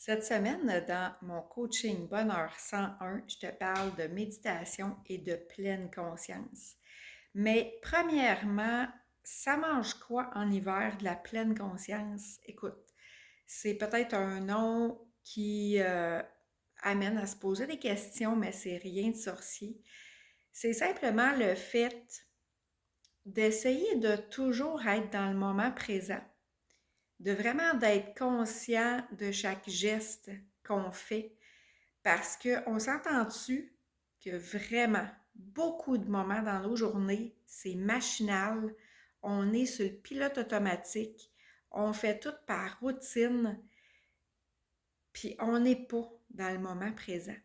Cette semaine, dans mon coaching Bonheur 101, je te parle de méditation et de pleine conscience. Mais premièrement, ça mange quoi en hiver de la pleine conscience? Écoute, c'est peut-être un nom qui amène à se poser des questions, mais c'est rien de sorcier. C'est simplement le fait d'essayer de toujours être dans le moment présent, de vraiment d'être conscient de chaque geste qu'on fait. Parce qu'on s'entend-tu que vraiment, beaucoup de moments dans nos journées, c'est machinal, on est sur le pilote automatique, on fait tout par routine, puis on n'est pas dans le moment présent.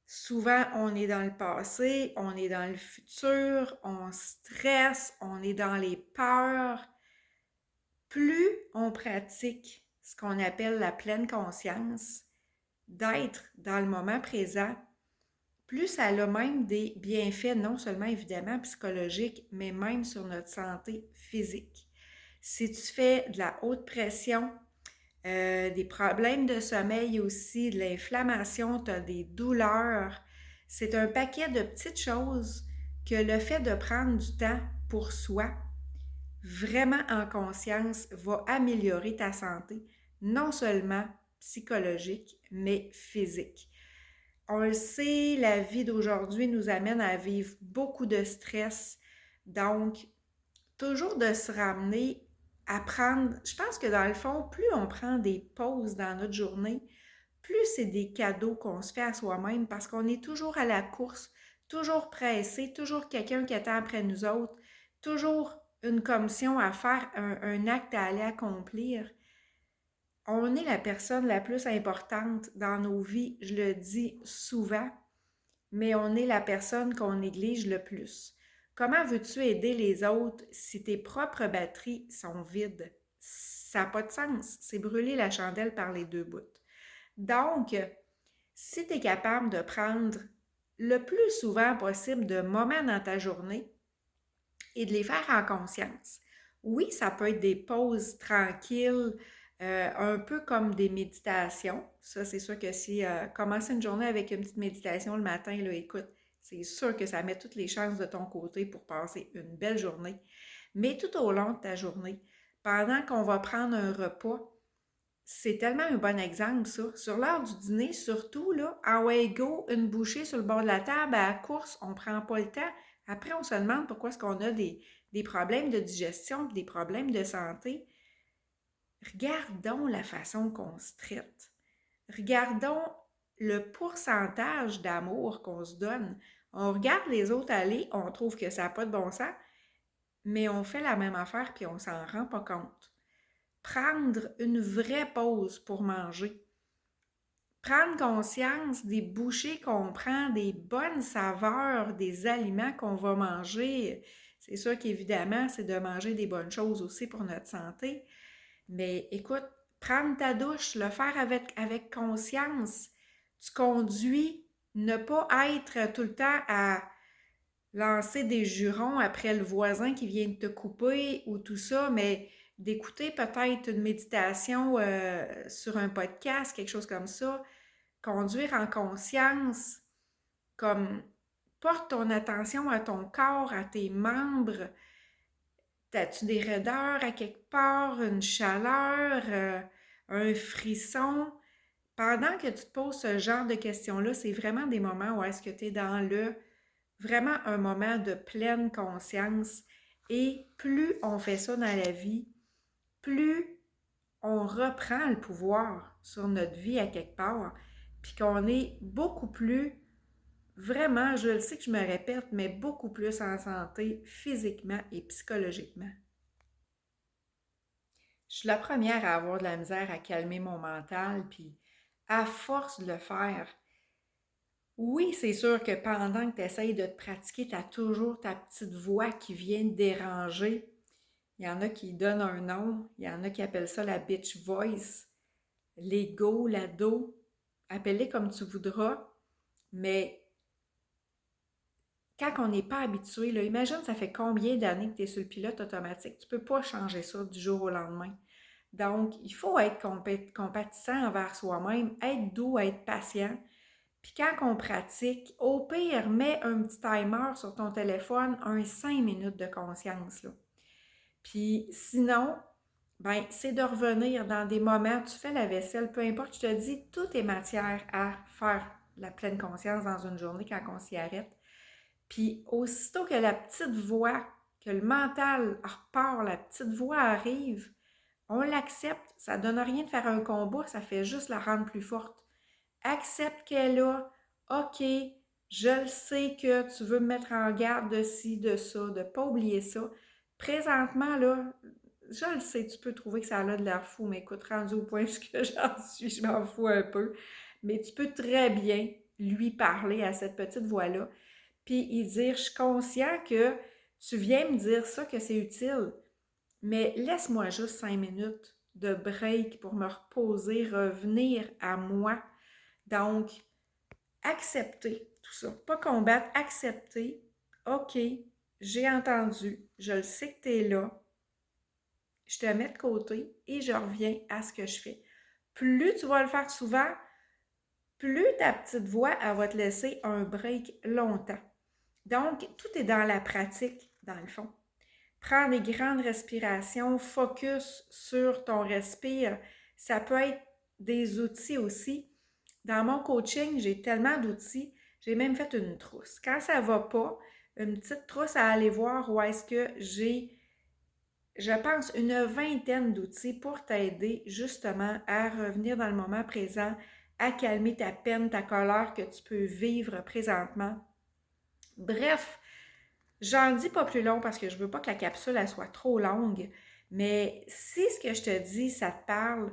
Souvent, on est dans le passé, on est dans le futur, on stresse, on est dans les peurs. Plus on pratique ce qu'on appelle la pleine conscience, d'être dans le moment présent, plus ça a même des bienfaits, non seulement évidemment psychologiques, mais même sur notre santé physique. Si tu fais de la haute pression, des problèmes de sommeil aussi, de l'inflammation, tu as des douleurs, c'est un paquet de petites choses que le fait de prendre du temps pour soi, vraiment en conscience, va améliorer ta santé, non seulement psychologique, mais physique. On le sait, la vie d'aujourd'hui nous amène à vivre beaucoup de stress. Donc, toujours de se ramener à prendre, je pense que dans le fond, plus on prend des pauses dans notre journée, plus c'est des cadeaux qu'on se fait à soi-même parce qu'on est toujours à la course, toujours pressé, toujours quelqu'un qui attend après nous autres, toujours une commission à faire, un acte à aller accomplir. On est la personne la plus importante dans nos vies, je le dis souvent, mais on est la personne qu'on néglige le plus. Comment veux-tu aider les autres si tes propres batteries sont vides? Ça n'a pas de sens. C'est brûler la chandelle par les deux bouts. Donc, si tu es capable de prendre le plus souvent possible de moments dans ta journée et de les faire en conscience. Oui, ça peut être des pauses tranquilles, un peu comme des méditations. Ça, c'est sûr que si commencer une journée avec une petite méditation le matin, là, écoute, c'est sûr que ça met toutes les chances de ton côté pour passer une belle journée. Mais tout au long de ta journée, pendant qu'on va prendre un repas, c'est tellement un bon exemple, ça. Sur l'heure du dîner, surtout, là, ah ouais, go, une bouchée sur le bord de la table, à la course, on prend pas le temps. Après, on se demande pourquoi est-ce qu'on a des problèmes de digestion, des problèmes de santé. Regardons la façon qu'on se traite. Regardons le pourcentage d'amour qu'on se donne. On regarde les autres aller, on trouve que ça n'a pas de bon sens, mais on fait la même affaire puis on s'en rend pas compte. Prendre une vraie pause pour manger. Prendre conscience des bouchées qu'on prend, des bonnes saveurs, des aliments qu'on va manger. C'est sûr qu'évidemment, c'est de manger des bonnes choses aussi pour notre santé. Mais écoute, prendre ta douche, le faire avec conscience. Tu conduis, ne pas être tout le temps à lancer des jurons après le voisin qui vient de te couper ou tout ça, mais d'écouter peut-être une méditation sur un podcast, quelque chose comme ça, conduire en conscience, comme porte ton attention à ton corps, à tes membres. As-tu des raideurs à quelque part, une chaleur, un frisson? Pendant que tu te poses ce genre de questions-là, c'est vraiment des moments où est-ce que tu es dans vraiment un moment de pleine conscience. Et plus on fait ça dans la vie, plus on reprend le pouvoir sur notre vie à quelque part, puis qu'on est beaucoup plus, vraiment, je le sais que je me répète, mais beaucoup plus en santé physiquement et psychologiquement. Je suis la première à avoir de la misère à calmer mon mental, puis à force de le faire, oui, c'est sûr que pendant que tu essayes de te pratiquer, tu as toujours ta petite voix qui vient te déranger. Il y en a qui donnent un nom, il y en a qui appellent ça la bitch voice, l'ego, l'ado, appelle-les comme tu voudras, mais quand on n'est pas habitué, là, imagine ça fait combien d'années que tu es sur le pilote automatique, tu ne peux pas changer ça du jour au lendemain. Donc, il faut être compatissant envers soi-même, être doux, être patient. Puis quand on pratique, au pire, mets un petit timer sur ton téléphone, un 5 minutes de conscience, là. Puis sinon, ben, c'est de revenir dans des moments, tu fais la vaisselle, peu importe, je te dis, tout est matière à faire la pleine conscience dans une journée quand on s'y arrête. Puis aussitôt que la petite voix, que le mental repart, la petite voix arrive, on l'accepte. Ça ne donne rien de faire un combat, ça fait juste la rendre plus forte. Accepte qu'elle est là. OK, je le sais que tu veux me mettre en garde de ci, de ça, de ne pas oublier ça. Présentement, là, je le sais, tu peux trouver que ça a de l'air fou, mais écoute, rendu au point que j'en suis, je m'en fous un peu. Mais tu peux très bien lui parler à cette petite voix-là, puis y dire, je suis conscient que tu viens me dire ça, que c'est utile, mais laisse-moi juste 5 minutes de break pour me reposer, revenir à moi. Donc, accepter tout ça. Pas combattre, accepter. OK, j'ai entendu, je le sais que tu es là, je te mets de côté et je reviens à ce que je fais. Plus tu vas le faire souvent, plus ta petite voix, elle va te laisser un break longtemps. Donc, tout est dans la pratique, dans le fond. Prends des grandes respirations, focus sur ton respire. Ça peut être des outils aussi. Dans mon coaching, j'ai tellement d'outils, j'ai même fait une trousse. Quand ça ne va pas, une petite trousse à aller voir où est-ce que j'ai, je pense, une vingtaine d'outils pour t'aider justement à revenir dans le moment présent, à calmer ta peine, ta colère que tu peux vivre présentement. Bref, j'en dis pas plus long parce que je veux pas que la capsule elle soit trop longue, mais si ce que je te dis, ça te parle,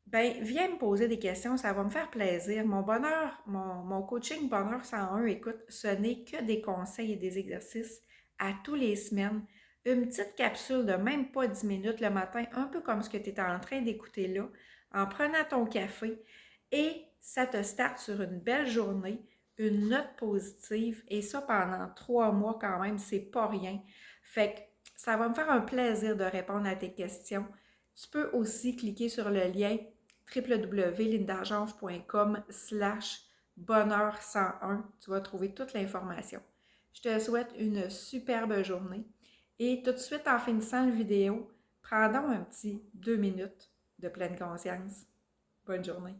ben viens me poser des questions, ça va me faire plaisir. Mon bonheur, mon coaching Bonheur 101, écoute, ce n'est que des conseils et des exercices à tous les semaines. Une petite capsule de même pas 10 minutes le matin, un peu comme ce que tu es en train d'écouter là, en prenant ton café, et ça te starte sur une belle journée, une note positive, et ça pendant 3 mois quand même, c'est pas rien. Fait que ça va me faire un plaisir de répondre à tes questions. Tu peux aussi cliquer sur le lien www.lindargence.com/bonheur101. Tu vas trouver toute l'information. Je te souhaite une superbe journée et tout de suite en finissant la vidéo, prends donc un petit 2 minutes de pleine conscience. Bonne journée.